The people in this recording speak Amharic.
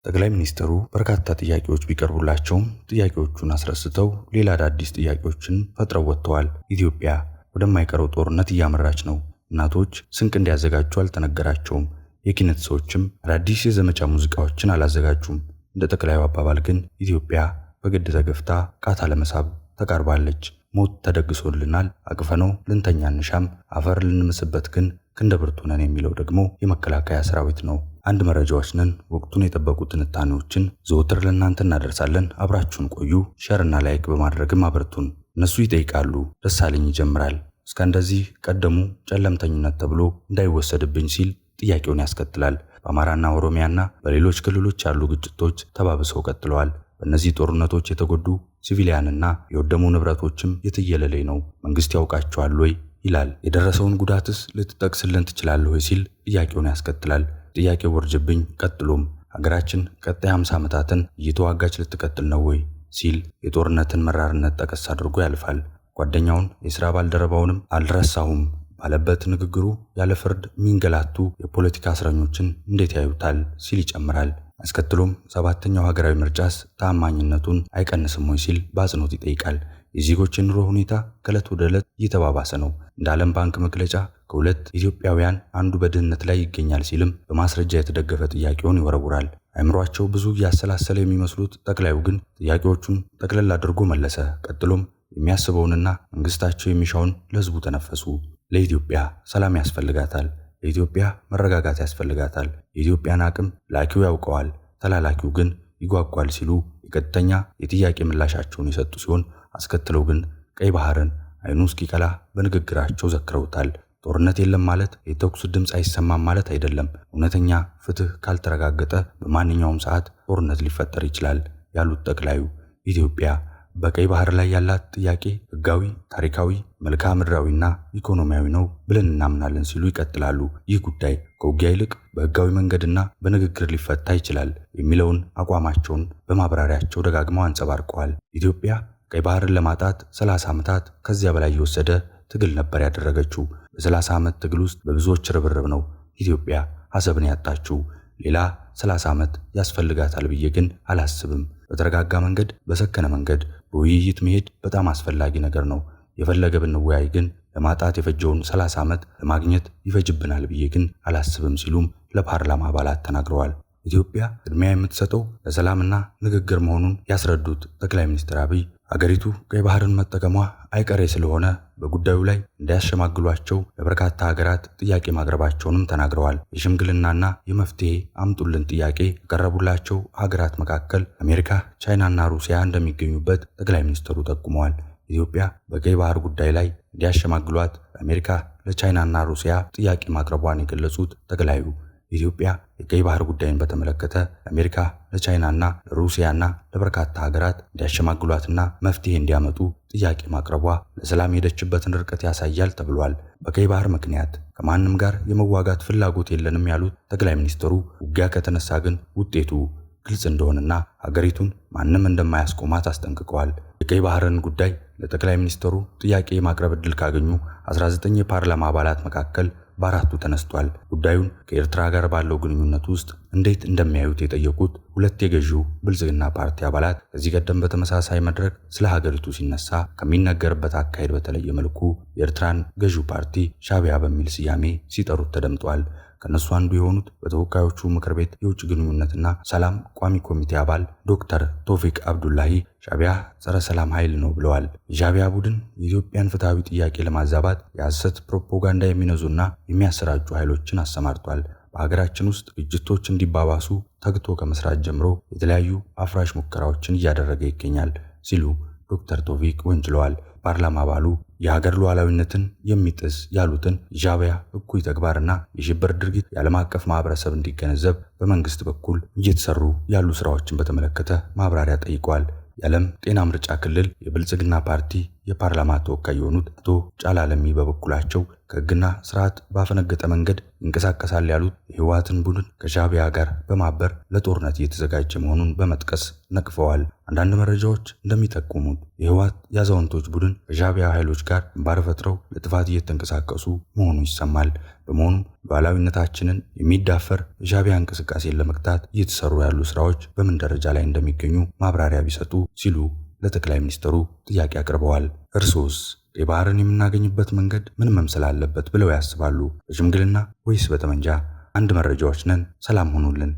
ጠቅላይ ሚኒስትሩ በርካታ ጥያቄዎች ቢቀርቡላቸውም ጥያቄዎቹን አስረስተው ሌላ አዳዲስ ጥያቄዎችን ፈጥረው ወጥተዋል። ኢትዮጵያ ወደማይቀረው ጦርነት እያመራች ነው። እናቶች ስንቅ እንዲያዘጋጁ አልተነገራቸውም። የኪነት ሰዎችም አዳዲስ የዘመቻ ሙዚቃዎችን አላዘጋጁም። እንደ ጠቅላዩ አባባል ግን ኢትዮጵያ በግድ ተገፍታ ቃታ ለመሳብ ተቃርባለች። ሞት ተደግሶልናል፣ አቅፈነው ልንተኛ እንሻም፣ አፈር ልንመስበት ግን ክንደ ብርቱ ነን የሚለው ደግሞ የመከላከያ ሰራዊት ነው። አንድ መረጃዎች ነን። ወቅቱን የጠበቁ ትንታኔዎችን ዘወትር ለእናንተ እናደርሳለን። አብራችሁን ቆዩ። ሼርና ላይክ በማድረግም አበርቱን። እነሱ ይጠይቃሉ፣ ደሳለኝ ይጀምራል። እስከ እንደዚህ ቀደሙ ጨለምተኝነት ተብሎ እንዳይወሰድብኝ ሲል ጥያቄውን ያስከትላል። በአማራና ኦሮሚያና በሌሎች ክልሎች ያሉ ግጭቶች ተባብሰው ቀጥለዋል። በእነዚህ ጦርነቶች የተጎዱ ሲቪሊያንና የወደሙ ንብረቶችም የትየለሌ ነው። መንግስት ያውቃቸዋል ወይ ይላል። የደረሰውን ጉዳትስ ልትጠቅስልን ትችላለህ ወይ ሲል ጥያቄውን ያስከትላል። ጥያቄው ወርጅብኝ ቀጥሎም ሀገራችን ቀጣይ 50 ዓመታትን እየተዋጋች ልትቀጥል ነው ወይ ሲል የጦርነትን መራርነት ጠቀስ አድርጎ ያልፋል። ጓደኛውን የሥራ ባልደረባውንም አልረሳሁም ባለበት ንግግሩ ያለ ፍርድ ሚንገላቱ የፖለቲካ እስረኞችን እንዴት ያዩታል ሲል ይጨምራል። አስከትሎም ሰባተኛው ሀገራዊ ምርጫስ ተአማኝነቱን አይቀንስም ወይ ሲል በአጽንኦት ይጠይቃል። የዜጎች የኑሮ ሁኔታ ከዕለት ወደ ዕለት እየተባባሰ ነው። እንደ ዓለም ባንክ መግለጫ ከሁለት ኢትዮጵያውያን አንዱ በድህነት ላይ ይገኛል ሲልም በማስረጃ የተደገፈ ጥያቄውን ይወረውራል። አእምሯቸው ብዙ ያሰላሰለ የሚመስሉት ጠቅላዩ ግን ጥያቄዎቹን ጠቅለል አድርጎ መለሰ። ቀጥሎም የሚያስበውንና መንግስታቸው የሚሻውን ለህዝቡ ተነፈሱ። ለኢትዮጵያ ሰላም ያስፈልጋታል። ለኢትዮጵያ መረጋጋት ያስፈልጋታል። የኢትዮጵያን አቅም ላኪው ያውቀዋል፣ ተላላኪው ግን ይጓጓል ሲሉ የቀጥተኛ የጥያቄ ምላሻቸውን የሰጡ ሲሆን አስከትለው ግን ቀይ ባህርን አይኑ እስኪቀላ በንግግራቸው ዘክረውታል። ጦርነት የለም ማለት የተኩስ ድምፅ አይሰማም ማለት አይደለም። እውነተኛ ፍትህ ካልተረጋገጠ በማንኛውም ሰዓት ጦርነት ሊፈጠር ይችላል ያሉት ጠቅላዩ ኢትዮጵያ በቀይ ባህር ላይ ያላት ጥያቄ ህጋዊ፣ ታሪካዊ፣ መልክዓ ምድራዊና ኢኮኖሚያዊ ነው ብለን እናምናለን ሲሉ ይቀጥላሉ። ይህ ጉዳይ ከውጊያ ይልቅ በህጋዊ መንገድና በንግግር ሊፈታ ይችላል የሚለውን አቋማቸውን በማብራሪያቸው ደጋግመው አንጸባርቀዋል። ኢትዮጵያ ቀይ ባህርን ለማጣት 30 ዓመታት ከዚያ በላይ የወሰደ ትግል ነበር ያደረገችው። በ30 ዓመት ትግል ውስጥ በብዙዎች ርብርብ ነው ኢትዮጵያ አሰብን ያጣችው። ሌላ 30 ዓመት ያስፈልጋታል ብዬ ግን አላስብም። በተረጋጋ መንገድ፣ በሰከነ መንገድ በውይይት መሄድ በጣም አስፈላጊ ነገር ነው። የፈለገ ብንወያይ ግን ለማጣት የፈጀውን 30 ዓመት ለማግኘት ይፈጅብናል ብዬ ግን አላስብም ሲሉም ለፓርላማ አባላት ተናግረዋል። ኢትዮጵያ ቅድሚያ የምትሰጠው ለሰላምና ንግግር መሆኑን ያስረዱት ጠቅላይ ሚኒስትር አብይ አገሪቱ ቀይ ባህርን መጠቀሟ አይቀሬ ስለሆነ በጉዳዩ ላይ እንዳያሸማግሏቸው ለበርካታ ሀገራት ጥያቄ ማቅረባቸውንም ተናግረዋል። የሽምግልናና የመፍትሄ አምጡልን ጥያቄ ከቀረቡላቸው ሀገራት መካከል አሜሪካ፣ ቻይናና ሩሲያ እንደሚገኙበት ጠቅላይ ሚኒስትሩ ጠቁመዋል። ኢትዮጵያ በቀይ ባህር ጉዳይ ላይ እንዲያሸማግሏት አሜሪካ ለቻይናና ሩሲያ ጥያቄ ማቅረቧን የገለጹት ጠቅላዩ ኢትዮጵያ የቀይ ባህር ጉዳይን በተመለከተ አሜሪካ ለቻይናና ለሩሲያና ለበርካታ ሀገራት እንዲያሸማግሏትና መፍትሄ እንዲያመጡ ጥያቄ ማቅረቧ ለሰላም ሄደችበትን ርቀት ያሳያል ተብሏል። በቀይ ባህር ምክንያት ከማንም ጋር የመዋጋት ፍላጎት የለንም ያሉት ጠቅላይ ሚኒስትሩ ውጊያ ከተነሳ ግን ውጤቱ ግልጽ እንደሆነና ሀገሪቱን ማንም እንደማያስቆማት አስጠንቅቀዋል። የቀይ ባህርን ጉዳይ ለጠቅላይ ሚኒስትሩ ጥያቄ የማቅረብ ዕድል ካገኙ 19 የፓርላማ አባላት መካከል በአራቱ ተነስቷል። ጉዳዩን ከኤርትራ ጋር ባለው ግንኙነት ውስጥ እንዴት እንደሚያዩት የጠየቁት ሁለት የገዢው ብልጽግና ፓርቲ አባላት ከዚህ ቀደም በተመሳሳይ መድረክ ስለ ሀገሪቱ ሲነሳ ከሚነገርበት አካሄድ በተለየ መልኩ የኤርትራን ገዢው ፓርቲ ሻዕቢያ በሚል ስያሜ ሲጠሩት ተደምጧል። ከነሱ አንዱ የሆኑት በተወካዮቹ ምክር ቤት የውጭ ግንኙነትና ሰላም ቋሚ ኮሚቴ አባል ዶክተር ቶፊቅ አብዱላሂ ሻዕቢያ ጸረ ሰላም ኃይል ነው ብለዋል። የሻዕቢያ ቡድን የኢትዮጵያን ፍትሃዊ ጥያቄ ለማዛባት የሐሰት ፕሮፓጋንዳ የሚነዙና የሚያሰራጩ ኃይሎችን አሰማርቷል። በሀገራችን ውስጥ ግጭቶች እንዲባባሱ ተግቶ ከመስራት ጀምሮ የተለያዩ አፍራሽ ሙከራዎችን እያደረገ ይገኛል ሲሉ ዶክተር ቶፊቅ ወንጅለዋል። ፓርላማ አባሉ የሀገር ሉዓላዊነትን የሚጥስ ያሉትን የሻዕቢያ እኩይ ተግባርና የሽብር ድርጊት የዓለም አቀፍ ማህበረሰብ እንዲገነዘብ በመንግስት በኩል እየተሰሩ ያሉ ስራዎችን በተመለከተ ማብራሪያ ጠይቀዋል። የዓለም ጤና ምርጫ ክልል የብልጽግና ፓርቲ የፓርላማ ተወካይ የሆኑት አቶ ጫላ ለሚ በበኩላቸው ከሕግና ስርዓት ባፈነገጠ መንገድ ይንቀሳቀሳል ያሉት የህወሓትን ቡድን ከሻዕቢያ ጋር በማበር ለጦርነት እየተዘጋጀ መሆኑን በመጥቀስ ነቅፈዋል። አንዳንድ መረጃዎች እንደሚጠቁሙት የህወሓት የአዛውንቶች ቡድን ከሻዕቢያ ኃይሎች ጋር ግንባር ፈጥረው ለጥፋት እየተንቀሳቀሱ መሆኑ ይሰማል። በመሆኑም ሉዓላዊነታችንን የሚዳፈር የሻዕቢያ እንቅስቃሴን ለመግታት እየተሰሩ ያሉ ስራዎች በምን ደረጃ ላይ እንደሚገኙ ማብራሪያ ቢሰጡ ሲሉ ለጠቅላይ ሚኒስትሩ ጥያቄ አቅርበዋል። እርሶስ ቀይ ባህርን የምናገኝበት መንገድ ምን መምሰል አለበት ብለው ያስባሉ? በሽምግልና ወይስ በጠመንጃ? አንድ መረጃዎች ነን። ሰላም ሆኑልን።